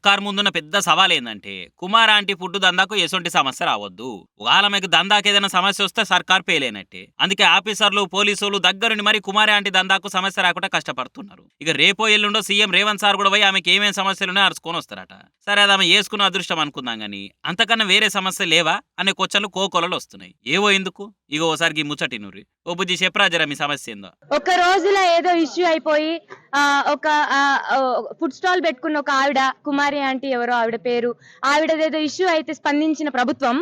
సర్కార్ ముందున్న పెద్ద సవాల్ ఏందంటే కుమార్ ఆంటీ ఫుడ్ దందాకు ఎసొంటి సమస్య రావద్దు. ఒకవేళ మీకు దందాకు ఏదైనా సమస్య వస్తే సర్కార్ పేలేనట్టే. అందుకే ఆఫీసర్లు పోలీసులు దగ్గరుండి మరి కుమారి ఆంటీ దందాకు సమస్య రాకుండా కష్టపడుతున్నారు. ఇక రేపో ఎల్లుండో సీఎం రేవంత్ సార్ కూడా పోయి ఆమెకి ఏమేమి సమస్యలున్నాయో అరుచుకొని వస్తారట. సరే అది ఆమె చేసుకున్న అదృష్టం అనుకుందాం గానీ అంతకన్నా వేరే సమస్య లేవా అనే క్వశ్చన్లు కోకొలలో వస్తున్నాయి. ఏవో ఎందుకు ఇగో ఓసారికి ముచ్చటినూరి ఓ బుజ్జి చెప్పరా జరా మీ సమస్య ఏందో. ఒక రోజులో ఏదో ఇష్యూ అయిపోయి ఒక ఫుడ్ స్టాల్ పెట్టుకున్న ఒక ఆవిడ కుమారి ఆంటీ ఎవరో ఆవిడ పేరు, ఆవిడదేదో ఇష్యూ అయితే స్పందించిన ప్రభుత్వం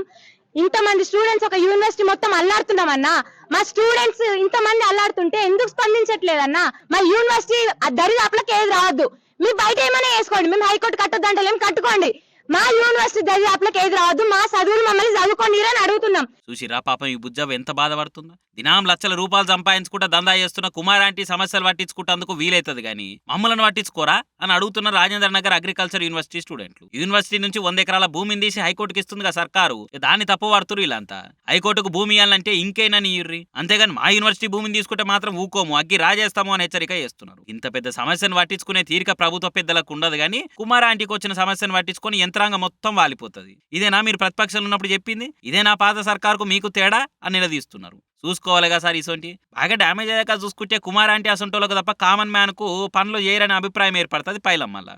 ఇంతమంది స్టూడెంట్స్ ఒక యూనివర్సిటీ మొత్తం అల్లాడుతున్నామన్నా, మా స్టూడెంట్స్ ఇంతమంది అల్లాడుతుంటే ఎందుకు స్పందించట్లేదన్నా? మా యూనివర్సిటీ దరిదాపులకు ఏది రావద్దు, మీ బయట ఏమైనా వేసుకోండి, మేము హైకోర్టు కట్టొద్దంటలేం, కట్టుకోండి, మా యూనివర్సిటీ దరిదాపులకు ఏది రావద్దు, మా చదువులు మమ్మల్ని చదువుకోండి అని అడుగుతున్నాం. చూసిరా పాపం ఈ బుజ్జవ్వ ఎంత బాధపడుతుందో. దినాం లక్షల రూపాయలు సంపాదించుకుంటా దందా చేస్తున్న కుమార్ ఆంటీ సమస్యలు పట్టించుకుంటేందుకు వీలైతుంది గానీ మమ్మల్ని పట్టించుకోరా అని అడుగుతున్న రాజేంద్ర నగర్ అగ్రికల్చర్ యూనివర్సిటీ స్టూడెంట్లు. యూనివర్సిటీ నుంచి 100 ఎకరాల భూమిని తీసి హైకోర్టుకి ఇస్తుంది సర్కారు, దాన్ని తప్పు పడుతురు వీళ్ళంతా. హైకోర్టుకు భూమి ఇవ్వాలంటే ఇంకైనా నీర్రి, అంతేగాని మా యూనివర్సిటీ భూమిని తీసుకుంటే మాత్రం ఊకోము, అగ్గి రాజేస్తాము అని హెచ్చరిక చేస్తున్నారు. ఇంత పెద్ద సమస్యను పట్టించుకునే తీరిక ప్రభుత్వ పెద్దలకు ఉండదు గానీ కుమార్ ఆంటీకి వచ్చిన సమస్యను పట్టించుకొని యంత్రాంగం మొత్తం వాలిపోతుంది. ఇదేనా మీరు ప్రతిపక్షంలో ఉన్నప్పుడు చెప్పింది? ఇదేనా పాత సర్కారుకు మీకు తేడా అని నిలదీస్తున్నారు. చూసుకోవాలిగా సార్ ఇసోంటి బాగా డ్యామేజ్ అయ్యాక చూసుకుంటే కుమార్ ఆంటీ అసంటోళ్ళకు తప్ప కామన్ మ్యాన్ కు పనులు చేయరనే అభిప్రాయం ఏర్పడుతుంది పైలమ్మల్లా.